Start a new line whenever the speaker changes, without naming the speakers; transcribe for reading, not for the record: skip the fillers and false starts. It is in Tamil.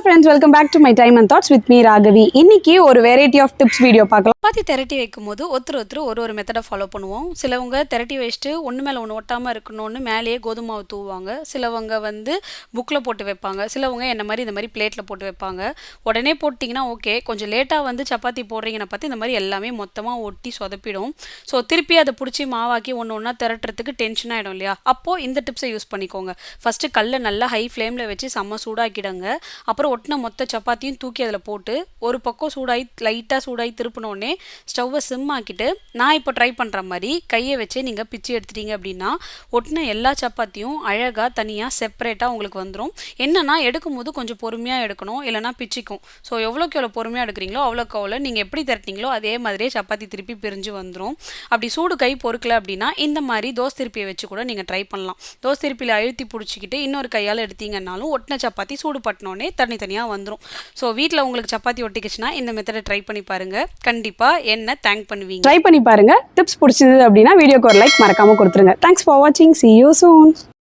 friends, welcome back to my time and thoughts with me Ragavi. இன்னைக்கு ஒரு variety of tips வீடியோ பார்க்கலாம்.
சப்பாத்தி திரட்டி வைக்கும்போது ஒருத்தர் ஒரு மெத்தடை ஃபாலோ பண்ணுவோம். சிலவங்க திரட்டி வச்சுட்டு ஒன்று மேலே ஒன்று ஒட்டாமல் இருக்கணும்னு மேலேயே கோதுமை மாவு தூவாங்க. சிலவங்க புக்கில் போட்டு வைப்பாங்க. சிலவங்க என்ன மாதிரி இந்த மாதிரி பிளேட்டில் போட்டு வைப்பாங்க. உடனே போட்டிங்கன்னா ஓகே, கொஞ்சம் லேட்டாக சப்பாத்தி போடுறீங்கன்னு பார்த்து இந்த மாதிரி எல்லாமே மொத்தமாக ஒட்டி சொதப்பிடும். ஸோ திருப்பி அதை பிடிச்சி மாவாக்கி ஒன்று ஒன்றா திரட்டுறதுக்கு டென்ஷன் ஆகிடும் இல்லையா? அப்போது இந்த டிப்ஸை யூஸ் பண்ணிக்கோங்க. ஃபஸ்ட்டு கல்லை நல்லா ஹை ஃப்ளேமில் வச்சு செம்ம சூடாக்கிடுங்க. அப்புறம் ஒட்டின மொத்த சப்பாத்தியும் தூக்கி அதில் போட்டு ஒரு பக்கம் லைட்டாக சூடாகி திருப்பினோடனே ஸ்டவ்வை சிம் ஆக்கிட்டு நான் இப்போ ட்ரை பண்ணுற மாதிரி கையை வச்சு நீங்கள் பிச்சு எடுத்துட்டீங்க அப்படின்னா ஒட்டின எல்லா சப்பாத்தியும் அழகாக தனியாக செப்பரேட்டாக உங்களுக்கு வந்துடும். என்னன்னா எடுக்கும்போது கொஞ்சம் பொறுமையாக எடுக்கணும், இல்லைனா பிச்சுக்கும். ஸோ எவ்வளோக்கு எவ்வளோ பொறுமையாக எடுக்கிறீங்களோ அவ்வளோக்கு அவ்வளோ நீங்கள் எப்படி திரட்டிங்களோ அதே மாதிரியே சப்பாத்தி திருப்பி பிரிஞ்சு வந்துடும். அப்படி சூடு கை பொறுக்கலை அப்படின்னா இந்த மாதிரி தோசை திருப்பியை வச்சு கூட நீங்கள் ட்ரை பண்ணலாம். தோசை திருப்பியில் அழுத்தி பிடிச்சிக்கிட்டு இன்னொரு கையால் எடுத்தீங்கன்னாலும் ஒட்டின சப்பாத்தி சூடு பட்டினோடனே தனித்தனியாக வந்துடும். ஸோ வீட்டில் உங்களுக்கு சப்பாத்தி ஒட்டிக்கிச்சுன்னா இந்த மெத்தடை ட்ரை பண்ணி பாருங்கள். கண்டிப்பாக என்ன தேங்க் பண்ணுவீங்க.
ட்ரை பண்ணி பாருங்க. டிப்ஸ் பிடிச்சிருந்தது அப்படின்னா வீடியோக்கு ஒரு லைக் மறக்காம கொடுத்துருங்க. தேங்க்ஸ் ஃபார் வாட்சிங். See you soon.